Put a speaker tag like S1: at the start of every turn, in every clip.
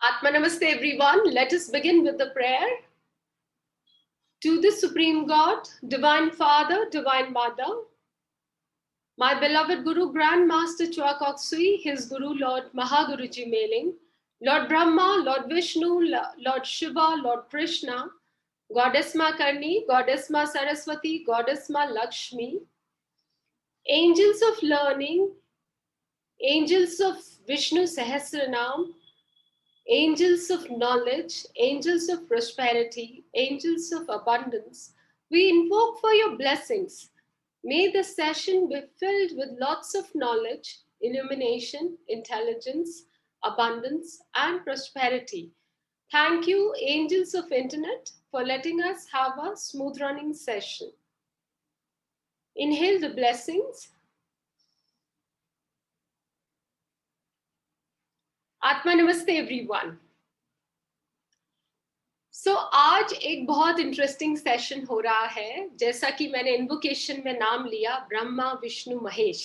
S1: Atma Namaste everyone. Let us begin with the prayer. To the Supreme God, Divine Father, Divine Mother, my beloved Guru, Grand Master Chua Kok Sui, his Guru, Lord Mahaguruji Mailing, Lord Brahma, Lord Vishnu, Lord Shiva, Lord Krishna, Goddess Ma Karni, Goddess Ma Saraswati, Goddess Ma Lakshmi, angels of learning, angels of Vishnu Sahasranam, angels of knowledge, angels of prosperity, angels of abundance, we invoke for your blessings. May the session be filled with lots of knowledge, illumination, intelligence, abundance, and prosperity. Thank you, angels of internet, for letting us have a smooth running session. Inhale the blessings. Atma Namaste everyone. आज एक बहुत interesting session हो रहा है. जैसा कि मैंने invocation में नाम लिया, Brahma Vishnu Mahesh.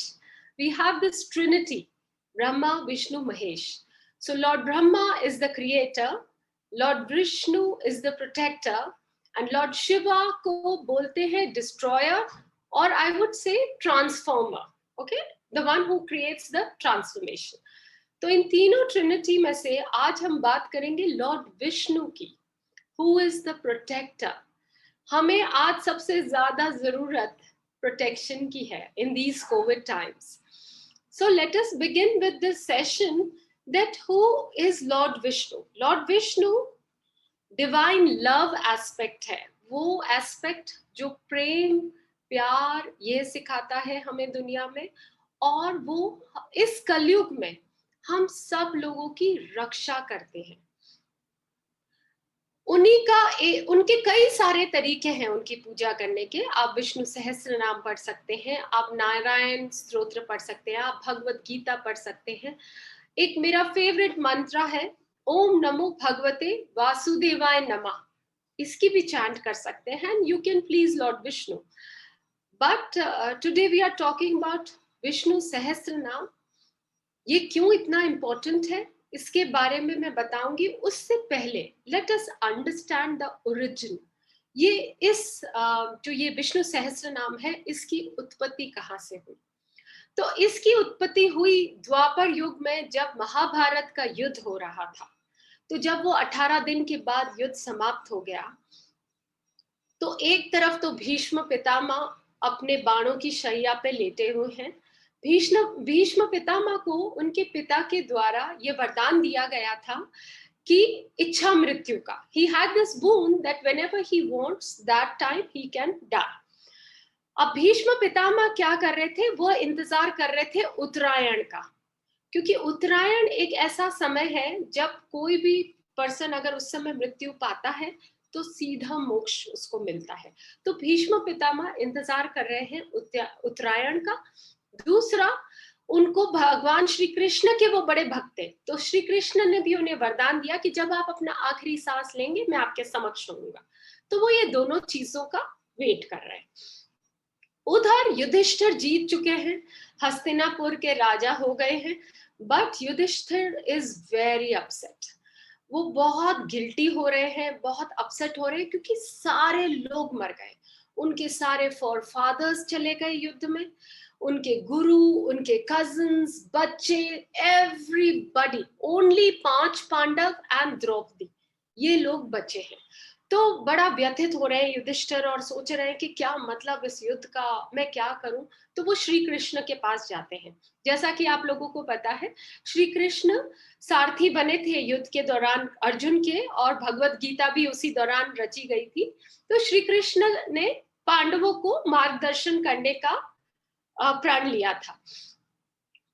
S1: We have this trinity, Brahma, Vishnu, Mahesh. So Lord Brahma is the creator, Lord Vishnu is the protector, and Lord Shiva को बोलते हैं destroyer, or I would say transformer. Okay, the one who creates the transformation. तो इन तीनों Trinity में से आज हम बात करेंगे लॉर्ड विष्णु की, who is the protector. हमें आज सबसे ज्यादा जरूरत प्रोटेक्शन की है in these COVID times. So let us begin with this session that who is Lord Vishnu. Lord Vishnu divine love aspect है, वो aspect जो प्रेम प्यार ये सिखाता है हमें दुनिया में, और वो इस कलयुग में हम सब लोगों की रक्षा करते हैं. उनके कई सारे तरीके हैं उनकी पूजा करने के. आप विष्णु सहस्त्र नाम पढ़ सकते हैं, आप नारायण स्तोत्र पढ़ सकते हैं, आप भगवत गीता पढ़ सकते हैं. एक मेरा फेवरेट मंत्र है ओम नमो भगवते वासुदेवाय नमः, इसकी भी चैंट कर सकते हैं. You can please lord Vishnu. But today we are talking about Vishnu Sahasranama. ये क्यों इतना इंपॉर्टेंट है इसके बारे में मैं बताऊंगी. उससे पहले late us understand the origin. ये इस जो ये विष्णु सहस्त्र नाम है, इसकी उत्पत्ति कहाँ से हुई? तो इसकी उत्पत्ति हुई द्वापर युग में, जब महाभारत का युद्ध हो रहा था. तो जब वो 18 दिन के बाद युद्ध समाप्त हो गया, तो एक तरफ तो भीष्म पितामह अपने बाणों की शैया पे लेटे हुए हैं. भीष्म पितामह को उनके पिता के द्वारा ये वरदान दिया गया था कि इच्छा मृत्यु का. He had this boon that whenever he wants, that time he can die. अब भीष्म पितामह क्या कर रहे थे? वो इंतजार कर रहे थे उत्तरायण का, क्योंकि उत्तरायण एक ऐसा समय है जब कोई भी पर्सन अगर उस समय मृत्यु पाता है तो सीधा मोक्ष उसको मिलता है. तो भीष्म पितामह इंतजार कर रहे हैं उत्तरायण का. दूसरा, उनको भगवान श्री कृष्ण के वो बड़े भक्त थे, तो श्री कृष्ण ने भी उन्हें वरदान दिया कि जब आप अपना आखिरी सांस लेंगे मैं आपके समक्ष रहूंगा. तो वो ये दोनों चीजों का वेट कर रहे हैं. उधर युधिष्ठिर जीत चुके हैं, हस्तिनापुर के राजा हो गए हैं. But Yudhishthir is very upset. वो बहुत गिल्टी हो रहे हैं, बहुत अपसेट हो रहे हैं, क्योंकि सारे लोग मर गए. उनके सारे फोरफादर्स चले गए युद्ध में, उनके गुरु, उनके कजिन्स, बच्चे, everybody. Only 5 Pandav and Draupadi, ये लोग बचे हैं. तो बड़ा व्यथित हो रहे हैं युधिष्ठिर और सोच रहे हैं कि क्या मतलब इस युद्ध का, मैं क्या करूं. तो वो श्री कृष्ण के पास जाते हैं. जैसा कि आप लोगों को पता है, श्री कृष्ण सारथी बने थे युद्ध के दौरान अर्जुन के, और भगवत गीता भी उसी दौरान रची गई थी. तो श्री कृष्ण ने पांडवों को मार्गदर्शन करने का प्रण लिया था.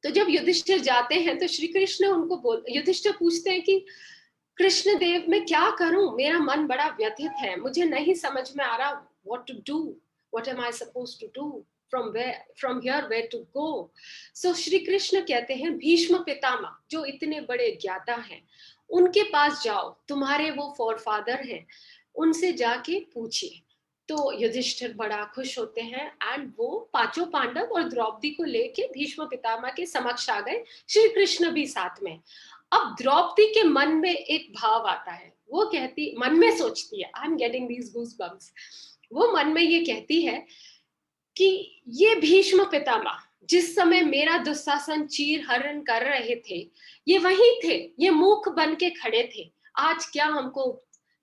S1: तो जब युधिष्ठिर जाते हैं तो श्री कृष्ण उनको युधिष्ठिर पूछते हैं कि कृष्ण देव मैं क्या करूं, मेरा मन बड़ा व्यथित है, मुझे नहीं समझ में आ रहा what to do, what am I supposed to do, from here where to go. So Shri Krishna कहते हैं भीष्म पितामह जो इतने बड़े ज्ञाता हैं उनके पास जाओ, तुम्हारे वो फोरफादर हैं, उनसे जाके पूछिए. तो युधिष्ठिर बड़ा खुश होते हैं एंड वो 5 पांडव और द्रौपदी को लेके भीष्म पितामह के समक्ष आ गए, श्री कृष्ण भी साथ में. अब द्रौपदी के मन में एक भाव आता है, वो कहती, मन में सोचती है, I am getting these goose bumps, वो मन में ये कहती है कि ये भीष्म पितामह जिस समय मेरा दुशासन चीर हरण कर रहे थे, ये वही थे, ये मूक बन के खड़े थे, आज क्या हमको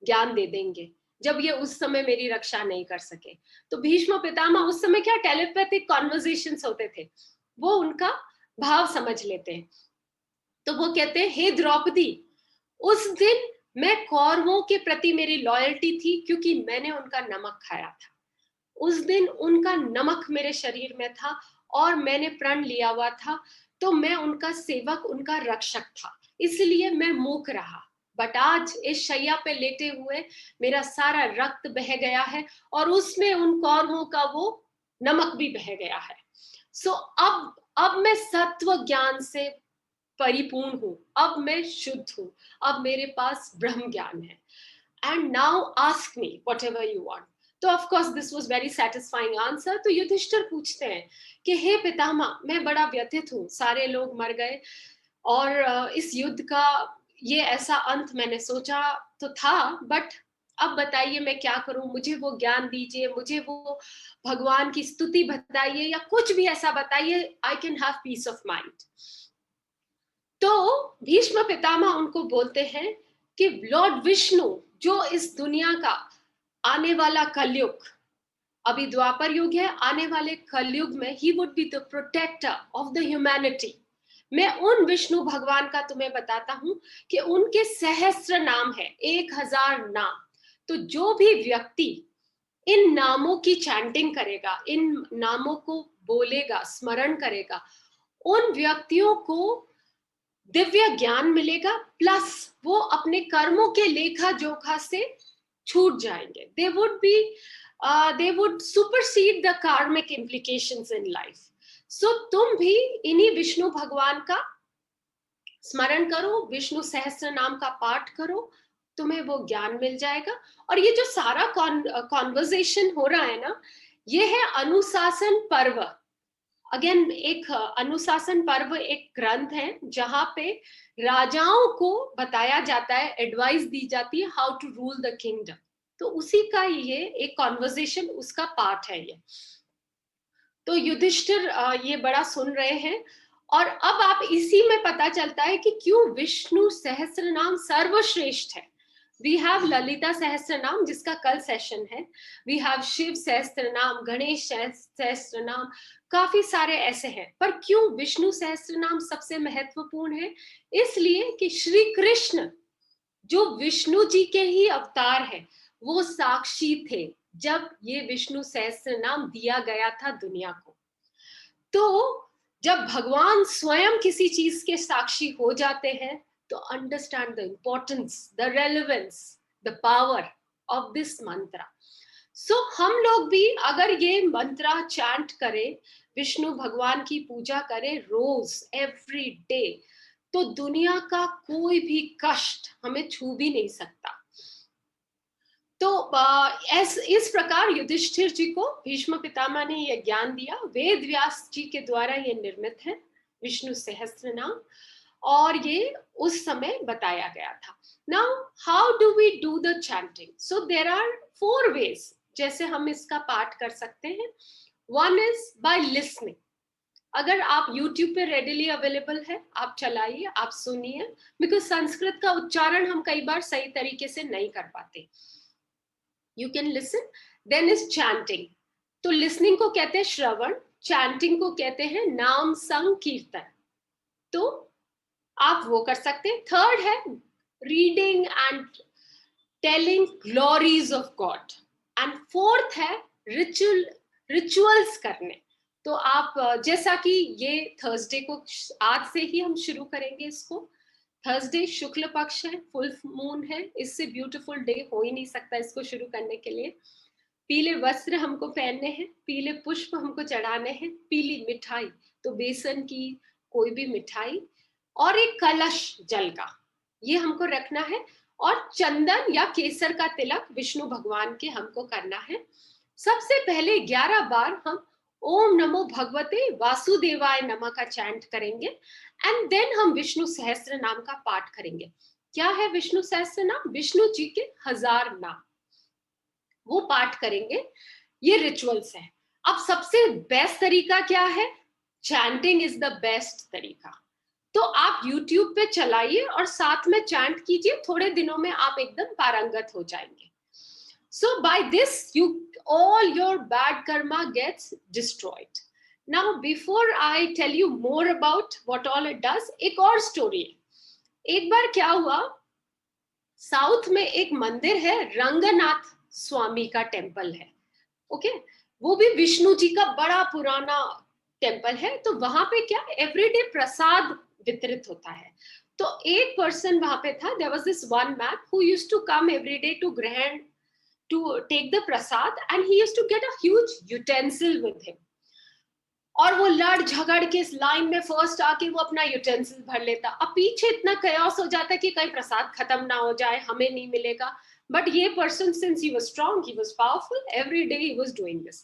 S1: ज्ञान दे देंगे जब ये उस समय मेरी रक्षा नहीं कर सके। तो भीष्म पितामह उस समय क्या टेलीपैथिक कॉन्वर्सेशंस होते थे, वो उनका भाव समझ लेते हैं। तो वो कहते हैं, हे द्रौपदी, उस दिन मैं कौरवों के प्रति मेरी लॉयल्टी थी क्योंकि मैंने उनका नमक खाया था, उस दिन उनका नमक मेरे शरीर में था और मैंने प्रण लिया हुआ था, तो मैं उनका सेवक, उनका रक्षक था, इसलिए मैं मूक रहा। बट आज इस शैया पे लेटे हुए मेरा सारा रक्त बह गया है और उसमें उन कौरवों का वो नमक भी बह गया है। सो अब मैं सत्व ज्ञान से परिपूर्ण हूं, अब मैं शुद्ध हूं, अब मेरे पास ब्रह्म ज्ञान है। And now ask me whatever you want. तो of course this was very satisfying answer. तो युधिष्ठिर पूछते हैं कि हे पितामह, मैं बड़ा व्यथित हूँ, सारे लोग मर गए और इस युद्ध का ये ऐसा अंत मैंने सोचा तो था, बट अब बताइए मैं क्या करूं, मुझे वो ज्ञान दीजिए, मुझे वो भगवान की स्तुति बताइए या कुछ भी ऐसा बताइए, I can have piece of mind. तो भीष्म पितामह उनको बोलते हैं कि लॉर्ड विष्णु जो इस दुनिया का आने वाला कलयुग, अभी द्वापर युग है, आने वाले कलयुग में he would be the protector of the humanity. मैं उन विष्णु भगवान का तुम्हें बताता हूं कि उनके सहस्त्र नाम है, 1000 नाम। तो जो भी व्यक्ति इन नामों की चैंटिंग करेगा, इन नामों को बोलेगा, स्मरण करेगा, उन व्यक्तियों को दिव्य ज्ञान मिलेगा, प्लस वो अपने कर्मों के लेखा जोखा से छूट जाएंगे। They would supersede the karmic implications in life. So तुम भी इन्हीं विष्णु भगवान का स्मरण करो, विष्णु सहस्त्र नाम का पाठ करो, तुम्हें वो ज्ञान मिल जाएगा। और ये जो सारा कॉन्वर्जेशन हो रहा है ना, ये है अनुशासन पर्व। अगेन एक अनुशासन पर्व एक ग्रंथ है जहां पे राजाओं को बताया जाता है, एडवाइस दी जाती है how to rule the kingdom. तो उसी का ये एक कॉन्वर्सेशन, उसका पार्ट है ये। तो युधिष्ठिर ये बड़ा सुन रहे हैं और अब आप इसी में पता चलता है कि क्यों विष्णु सहस्त्र नाम सर्वश्रेष्ठ है। वी हैव ललिता सहस्त्र नाम जिसका कल सेशन है, वी हैव शिव सहस्त्र नाम, गणेश सहस्त्र नाम, काफी सारे ऐसे हैं, पर क्यों विष्णु सहस्त्र नाम सबसे महत्वपूर्ण है? इसलिए कि श्री कृष्ण जो विष्णु जी के ही अवतार है, वो साक्षी थे जब ये विष्णु सहस्त्र नाम दिया गया था दुनिया को। तो जब भगवान स्वयं किसी चीज के साक्षी हो जाते हैं, तो understand the importance, the relevance, the power of this मंत्र। सो हम लोग भी अगर ये मंत्र चैंट करें, विष्णु भगवान की पूजा करें रोज, एवरी डे, तो दुनिया का कोई भी कष्ट हमें छू भी नहीं सकता। तो इस प्रकार युधिष्ठिर जी को भीष्म पितामह ने यह ज्ञान दिया, वेद व्यास जी के द्वारा ये निर्मित है विष्णु सहस्त्र नाम, और ये उस समय बताया गया था। Now how do we do the chanting? So there are 4 ways जैसे हम इसका पाठ कर सकते हैं। One is by listening. अगर आप YouTube पे रेडिली अवेलेबल है, आप चलाइए, आप सुनिए, बिकॉज संस्कृत का उच्चारण हम कई बार सही तरीके से नहीं कर पाते। You can listen. Then is chanting. तो लिसनिंग को कहते हैं श्रवण, चैंटिंग को कहते हैं नाम संकीर्तन। तो आप वो कर सकते हैं। थर्ड है reading and telling glories of God. And fourth है रिचुअल्स करने। तो आप जैसा कि ये थर्सडे को, आज से ही हम शुरू करेंगे इसको। थर्सडे शुक्ल पक्ष है, फुल मून है, इससे ब्यूटीफुल डे हो ही नहीं सकता इसको शुरू करने के लिए। पीले वस्त्र हमको पहनने हैं, पीले पुष्प हमको चढ़ाने हैं, पीली मिठाई, तो बेसन की कोई भी मिठाई, और एक कलश जल का, ये हमको रखना है। और चंदन या केसर का तिलक विष्णु भगवान के हमको करना है। सबसे पहले 11 बार हम ओम नमो भगवते वासुदेवाय नमः का चैंट करेंगे एंड देन हम विष्णु सहस्त्र नाम का पाठ करेंगे। क्या है विष्णु सहस्त्र नाम? विष्णु जी के 1000 नाम, वो पाठ करेंगे। ये रिचुअल्स है। अब सबसे बेस्ट तरीका क्या है? चैंटिंग इज द बेस्ट तरीका। तो आप YouTube पे चलाइए और साथ में चैंट कीजिए, थोड़े दिनों में आप एकदम पारंगत हो जाएंगे। So by this, all your bad karma gets destroyed. Now, before I tell you more about what all it does, एक और स्टोरी है। एक बार क्या हुआ, साउथ में एक मंदिर है, रंगनाथ स्वामी का टेम्पल है। ओके, वो भी विष्णु जी का बड़ा पुराना टेम्पल है। तो वहां पे क्या, एवरीडे प्रसाद वितरित होता है। तो एक पर्सन वहां पे था, there was this one man who used to come everyday to ग्रहण to take the prasad, and he used to get a huge utensil with him. और वो लड़ झगड़ के इस लाइन में फर्स्ट आके वो अपना यूटेंसिल भर लेता। अब पीछे इतना कयास हो जाता कि कहीं प्रसाद खत्म ना हो जाए, हमें नहीं मिलेगा। बट ये person, since he was strong, he was powerful, every day he was doing this.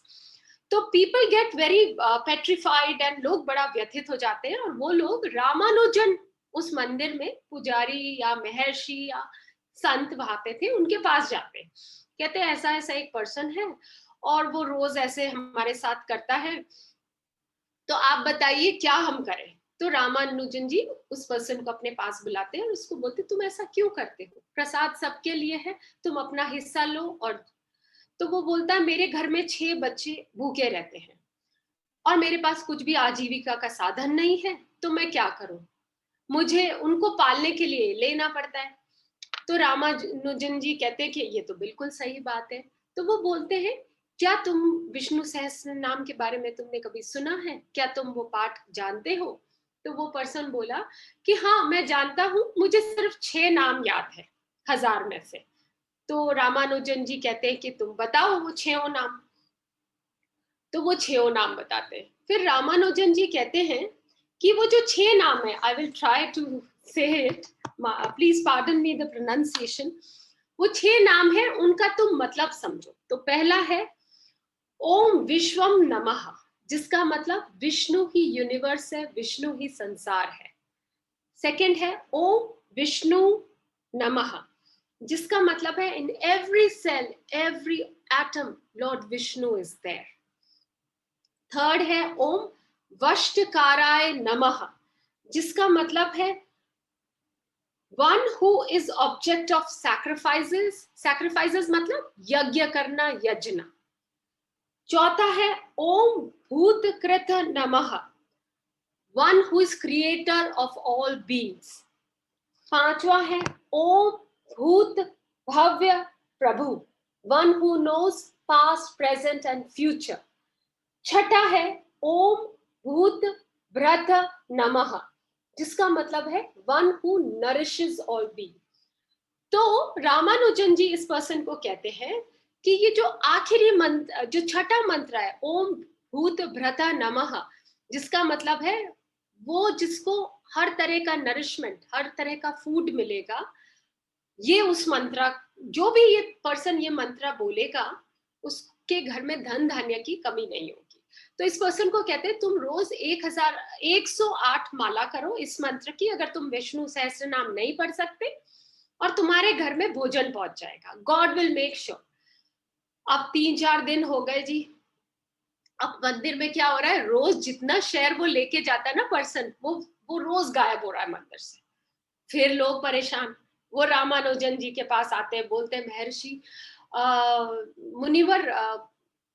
S1: तो people get very petrified and लोग बड़ा व्यथित हो जाते हैं। और वो लोग रामानुजन, उस मंदिर में पुजारी या महर्षि या संत वहां पे थे, उनके पास जाते हैं। कहते हैं ऐसा ऐसा एक पर्सन है और वो रोज ऐसे हमारे साथ करता है, तो आप बताइए क्या हम करें। तो रामानुजन जी उस पर्सन को अपने पास बुलाते हैं और उसको बोलते, तुम ऐसा क्यों करते हो? प्रसाद सबके लिए है, तुम अपना हिस्सा लो। और तो वो बोलता है, मेरे घर में 6 बच्चे भूखे रहते हैं और मेरे पास कुछ भी आजीविका का साधन नहीं है, तो मैं क्या करूं? मुझे उनको पालने के लिए लेना पड़ता है। तो रामानुजन जी कहते हैं कि ये तो बिल्कुल सही बात है। तो वो बोलते हैं, क्या तुम विष्णु सहस्त्र नाम के बारे में तुमने कभी सुना है? क्या तुम वो पाठ जानते हो? तो वो पर्सन बोला कि हाँ, मैं जानता हूं, मुझे सिर्फ 6 नाम याद है 1000 में से। तो रामानुजन जी कहते हैं कि तुम बताओ वो 6 नाम। तो वो 6 नाम बताते हैं। फिर रामानुजन जी कहते हैं कि वो जो 6 नाम है, आई विल ट्राई टू से it, please pardon me the pronunciation. वो 6 नाम है, उनका तुम मतलब समझो। तो पहला है ओम विश्वम नमः, जिसका मतलब विष्णु ही यूनिवर्स है, विष्णु ही संसार है। सेकंड है ओम विष्णु नमः, जिसका मतलब है in every cell, every atom, lord Vishnu is there. Third है ओम वष्टकाराय नमः, जिसका मतलब है one who is object of sacrifices. Sacrifices मतलब यज्ञ करना, यज्ञ। चौथा है ओम भूतकृत नमः, one who is creator of all beings. पांचवा है ओम भूत भव्य प्रभु, one who knows past, present and future. छठा है ओम भूत भ्रत नमः, जिसका मतलब है one who nourishes all B. तो रामानुजन जी इस पर्सन को कहते हैं कि ये जो आखिरी मंत्र, जो छठा मंत्र है ओम भूत भ्रता नमः, जिसका मतलब है वो जिसको हर तरह का नरिशमेंट, हर तरह का फूड मिलेगा, ये उस मंत्र, जो भी ये पर्सन ये मंत्र बोलेगा, उसके घर में धन धान्य की कमी नहीं होगी। तो इस पर्सन को कहते हैं तुम रोज 1108 माला करो इस मंत्र की, अगर तुम विष्णु सहस्त्र नाम नहीं पढ़ सकते, और तुम्हारे घर में भोजन पहुंच जाएगा। God will make sure. अब 3-4 दिन हो गए जी। अब मंदिर में क्या हो रहा है, रोज जितना शेयर वो लेके जाता है ना पर्सन, वो रोज गायब हो रहा है मंदिर से। फिर लोग परेशान, वो रामानुजन जी के पास आते हैं, बोलते हैं महर्षि मुनिवर,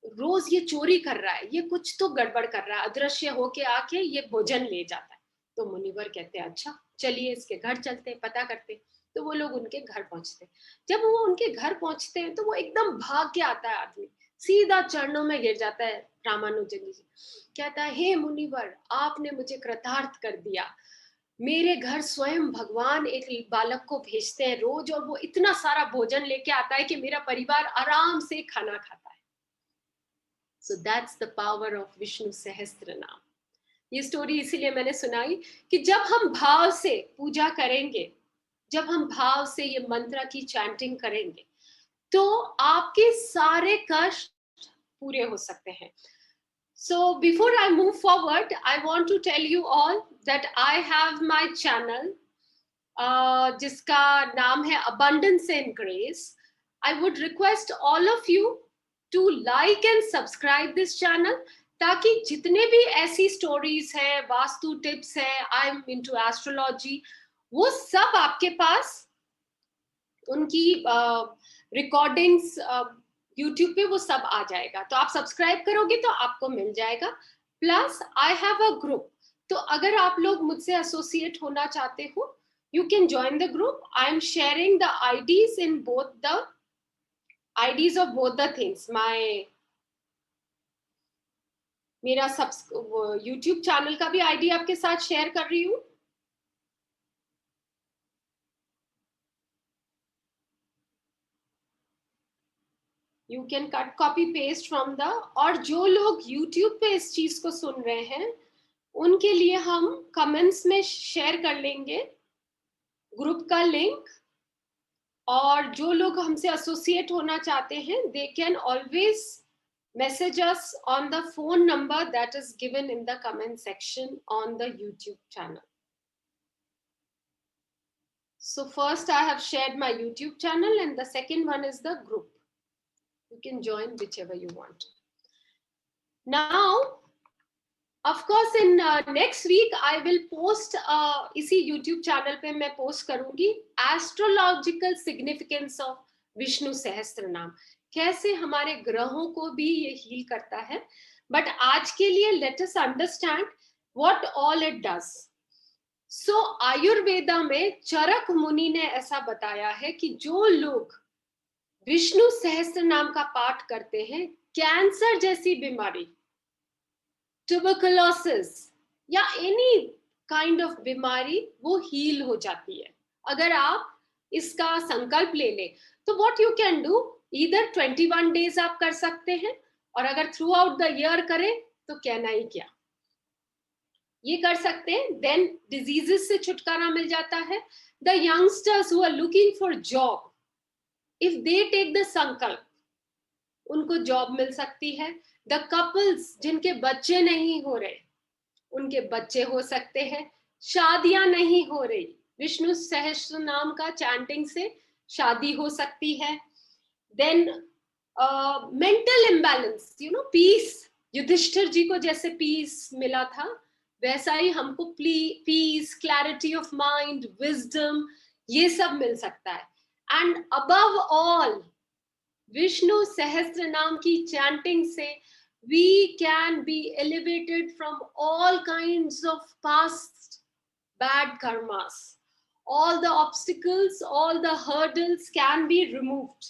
S1: रोज ये चोरी कर रहा है, ये कुछ तो गड़बड़ कर रहा है, अदृश्य होके आके ये भोजन ले जाता है। तो मुनिवर कहते हैं अच्छा चलिए इसके घर चलते हैं, पता करते हैं। तो वो लोग उनके घर पहुंचते हैं। जब वो उनके घर पहुंचते हैं तो वो एकदम भाग के आता है आदमी, सीधा चरणों में गिर जाता है रामानुजन जी। कहता है हे मुनिवर, आपने मुझे कृतार्थ कर दिया। मेरे घर स्वयं भगवान एक बालक को भेजते हैं रोज, और वो इतना सारा भोजन लेके आता है कि मेरा परिवार आराम से खाना खाता है। So that's the power of Vishnu Sahasranama. ये स्टोरी इसीलिए मैंने सुनाई कि जब हम भाव से पूजा करेंगे, जब हम भाव से ये मंत्र की चैंटिंग करेंगे, तो आपके सारे कष्ट पूरे हो सकते हैं। So before I move forward, I want to tell you all that I have my channel, जिसका नाम है Abundance and Grace. I would request all of you to like and subscribe this channel, ताकि जितने भी ऐसी stories है, vastu tips है, I am into astrology, वो सब आपके पास उनकी रिकॉर्डिंग्स यूट्यूब पे वो सब आ जाएगा. तो आप सब्सक्राइब करोगे तो आपको मिल जाएगा. Plus I have a group, तो अगर आप लोग मुझसे एसोसिएट होना चाहते हो, you can join the group. I am sharing the IDs in both the IDs of both the things. मेरा YouTube चैनल का भी आईडी आपके साथ शेयर कर रही हूँ. You can cut copy paste from the, और जो लोग YouTube पे इस चीज को सुन रहे हैं उनके लिए हम कमेंट्स में शेयर कर लेंगे ग्रुप का लिंक. और जो लोग हमसे एसोसिएट होना चाहते हैं, they can always message us on the phone number that is given in the comment section on the YouTube channel. So first I have shared my YouTube channel and the second one is the group. You can join whichever you want. Now, of course, in next week I will post इसी YouTube channel पे मैं post करूंगी astrological significance of Vishnu सहस्त्र नाम, कैसे हमारे ग्रहों को भी ये हील करता है. बट आज के लिए let us understand what all it does. So Ayurveda में चरक मुनि ने ऐसा बताया है कि जो लोग विष्णु सहस्त्र नाम का पाठ करते हैं, कैंसर जैसी बीमारी, ट्यूबरकुलोसिस या एनी काइंड ऑफ बीमारी, वो हील हो जाती है अगर आप इसका संकल्प ले ले. तो व्हाट यू कैन डू, इधर 21 डेज आप कर सकते हैं, और अगर थ्रू आउट द ईयर करें तो कहना ही क्या, ये कर सकते हैं. देन डिजीजेस से छुटकारा मिल जाता है. The youngsters who are looking for job, if they take the sankalp, उनको जॉब मिल सकती है. द कपल्स जिनके बच्चे नहीं हो रहे, उनके बच्चे हो सकते हैं. शादियां नहीं हो रही, विष्णु सहस्त्र नाम का चैंटिंग से शादी हो सकती है. Then mental imbalance, you know, peace, Yudhishthira ji को जैसे पीस मिला था, वैसा ही हमको peace, clarity of mind, wisdom, ये सब मिल सकता है. एंड अबव ऑल, विष्णु सहस्त्र नाम की चैंटिंग से we can be elevated from all kinds of past bad karmas. All the obstacles, all the hurdles can be removed.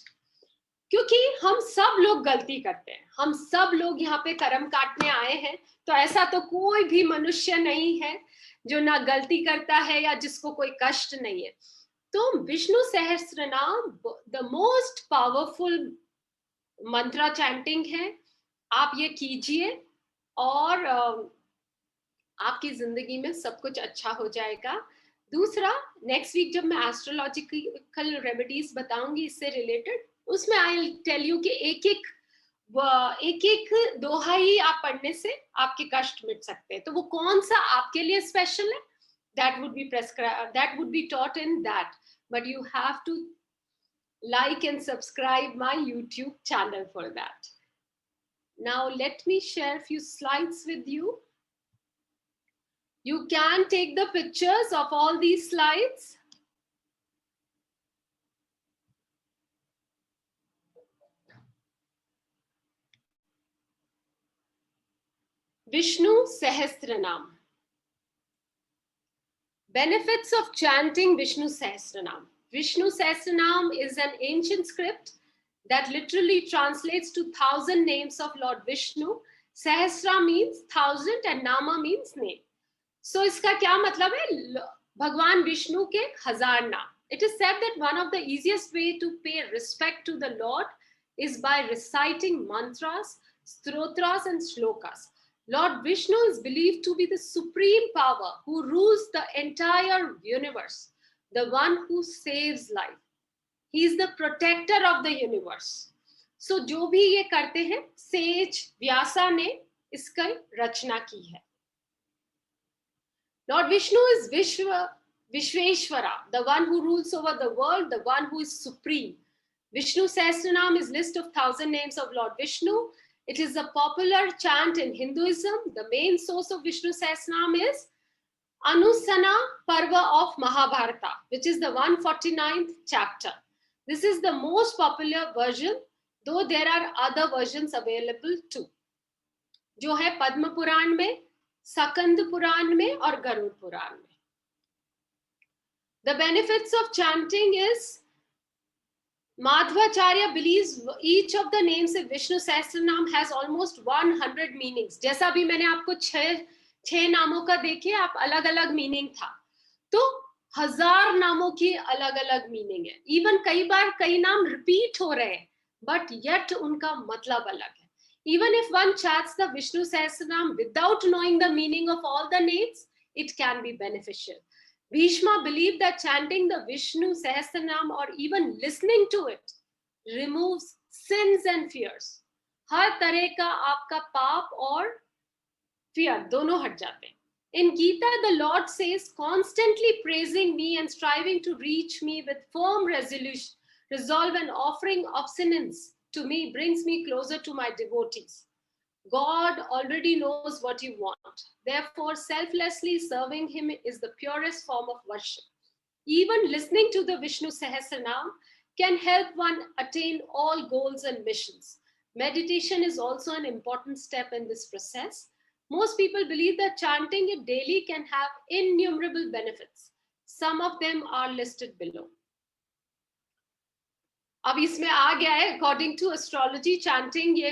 S1: क्योंकि हम सब लोग गलती करते हैं, हम सब लोग यहाँ पे कर्म काटने आए हैं. तो ऐसा तो कोई भी मनुष्य नहीं है जो ना गलती करता है या जिसको कोई कष्ट नहीं है. तो विष्णु सहस्त्र नाम the most powerful Mantra chanting है. आप ये कीजिए और आपकी जिंदगी में सब कुछ अच्छा हो जाएगा. दूसरा, नेक्स्ट वीक जब मैं एस्ट्रोलॉजिकल रेमेडीज बताऊंगी इससे रिलेटेड, उसमें आई टेल यू कि एक एक दोहा ही आप पढ़ने से आपके कष्ट मिट सकते हैं. तो वो कौन सा आपके लिए स्पेशल है, that would be prescribe, that would be taught in that, but you have to like and subscribe my YouTube channel for that. Now let me share a few slides with you. You can take the pictures of all these slides. Vishnu Sahasranam. Benefits of chanting Vishnu Sahasranam. Vishnu Sahasranam is an ancient script that literally translates to 1,000 names of Lord Vishnu. Sahasra means 1,000 and Nama means name. So इसका क्या मतलब है, भगवान विष्णु के 1,000 नाम. It is said that one of the easiest way to pay respect to the Lord is by reciting mantras, stotras and shlokas. Lord Vishnu is believed to be the supreme power who rules the entire universe, the one who saves life. He is the protector of the universe. So जो भी ये करते हैं, says Vyasa ने इसका रचना की है। Lord Vishnu is Vishveshwara, the one who rules over the world, the one who is supreme. Vishnu Sahasranam is list of 1,000 names of Lord Vishnu. It is a popular chant in Hinduism. The main source of Vishnu Sahasranam is Anusana Parva of Mahabharata, which is the 149th chapter. This is the most popular version, though there are other versions available too. जो है पद्म पुराण में, सकंद पुराण में और गरुड़ पुराण में. The benefits of chanting is Madhvacharya believes each of the names of Vishnu Sahasranam has almost 100 meanings. जैसा भी मैंने आपको छह नामों का देखे, आप अलग अलग मीनिंग था, तो 1000 नामों की अलग अलग मीनिंग है. इवन कई बार कई नाम रिपीट हो रहे हैं, बट येट उनका मतलब अलग है. Even if one chants the Vishnu Sahasranam without knowing the meaning of all the names, it can be beneficial. Bhishma believed that chanting the Vishnu Sahasranam or even listening to it removes sins and fears. हर तरह का आपका पाप और fear दोनों हट जाते हैं. In Gita, the Lord says, constantly praising me and striving to reach me with firm resolve and offering obstinance to me brings me closer to my devotees. God already knows what you want. Therefore, selflessly serving him is the purest form of worship. Even listening to the Vishnu Sahasranam can help one attain all goals and missions. Meditation is also an important step in this process. Most people believe that chanting it daily can have innumerable benefits. Some of them are listed below. अब इसमें आ गया है, according to astrology, chanting ये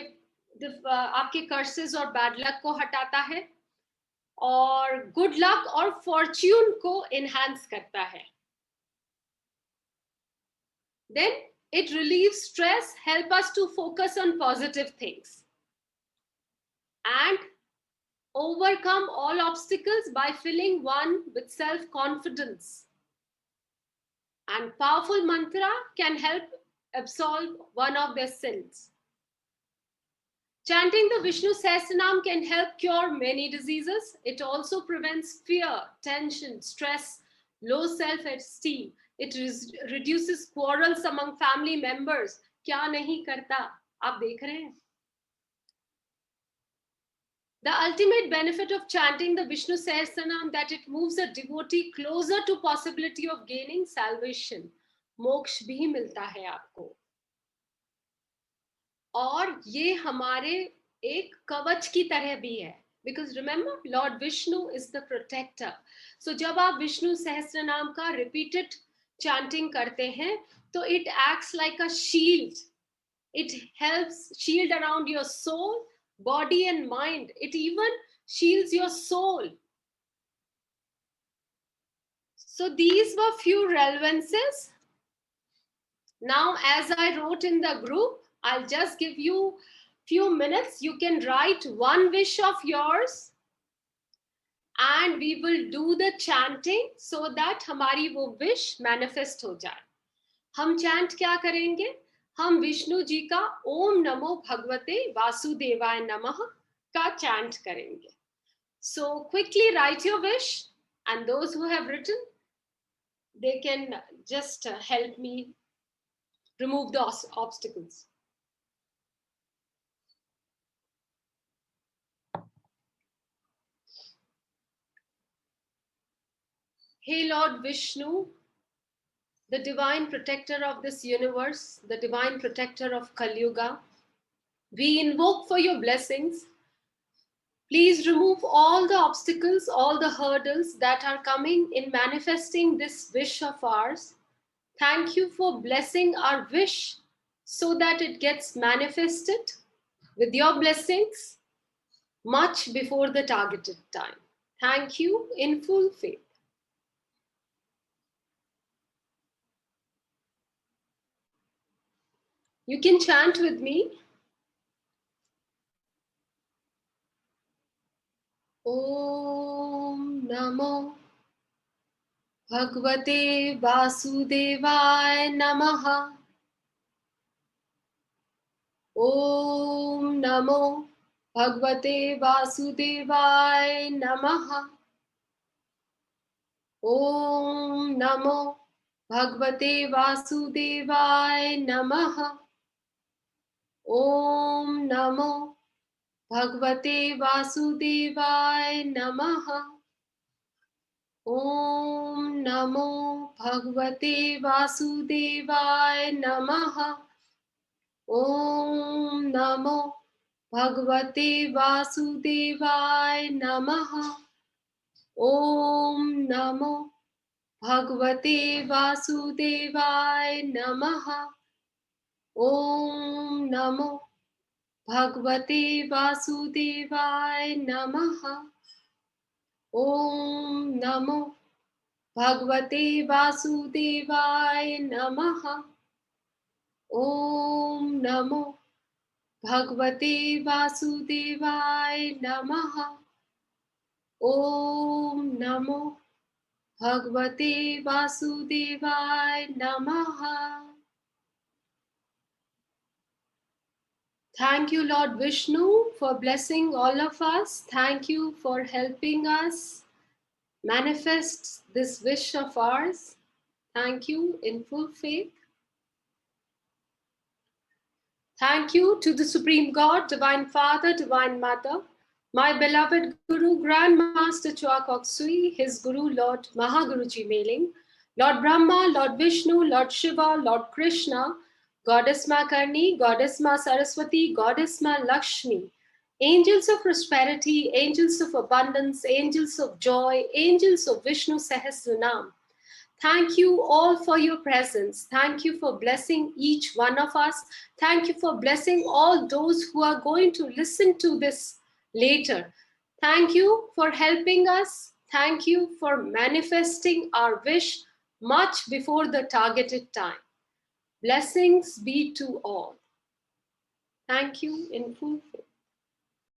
S1: आपके curses और bad luck को हटाता है और गुड लक और फॉर्च्यून को एनहांस करता है. Then it relieves stress, help us to focus on positive things and overcome all obstacles by filling one with self-confidence. And powerful mantra can help absolve one of their sins. Chanting the Vishnu Sahasranam can help cure many diseases. It also prevents fear, tension, stress, low self-esteem. It reduces quarrels among family members. क्या नहीं करता, आप देख रहे हैं. The ultimate benefit of chanting the Vishnu Sahasranam that it moves a devotee closer to possibility of gaining salvation. मोक्ष भी मिलता है आपको. और ये हमारे एक कवच की तरह भी है. Because remember, Lord Vishnu is the protector. So जब आप विष्णु सहस्त्रनाम का repeated chanting करते हैं, तो it acts like a shield. It helps shield around your soul, body and mind. It even shields your soul. So these were few relevances. Now, as I wrote in the group, I'll just give you few minutes. You can write one wish of yours and we will do the chanting so that हमारी वो wish manifest हो जाए. हम chant क्या करेंगे? हम विष्णु जी का ओम नमो भगवते वासुदेवाय नमः का chant करेंगे. So quickly write your wish, and those who have written, they can just help me remove the obstacles. Hey Lord Vishnu, the divine protector of this universe, the divine protector of Kali Yuga, we invoke for your blessings. Please remove all the obstacles, all the hurdles that are coming in manifesting this wish of ours. Thank you for blessing our wish so that it gets manifested with your blessings much before the targeted time. Thank you in full faith. You can chant with me. Om Namo Bhagavate Vasudevaya Namaha. Om Namo भगवते वासुदेवाय नमः। ओम नमो भगवते वासुदेवाय नमः। ओम नमो भगवते वासुदेवाय नमः। ओम नमो भगवते वासुदेवाय नमः। ओम नमो भगवते वासुदेवाय नमः। ओम नमो भगवते वासुदेवाय नमः। ओम नमो भगवते वासुदेवाय नमः। ओम नमो भगवते वासुदेवाय नमः। ओम नमो भगवते वासुदेवाय नमः। ओम नमो भगवते वासुदेवाय नमः। Thank you, Lord Vishnu, for blessing all of us. Thank you for helping us manifest this wish of ours. Thank you in full faith. Thank you to the Supreme God, Divine Father, Divine Mother, my beloved Guru, Grand Master Chua Kok Sui, his Guru, Lord Mahaguruji Mailing, Lord Brahma, Lord Vishnu, Lord Shiva, Lord Krishna, Goddess Ma Karni, Goddess Ma Saraswati, Goddess Ma Lakshmi, angels of prosperity, angels of abundance, angels of joy, angels of Vishnu Sahasranam. Thank you all for your presence. Thank you for blessing each one of us. Thank you for blessing all those who are going to listen to this later. Thank you for helping us. Thank you for manifesting our wish much before the targeted time. Blessings be to all. Thank you in full faith.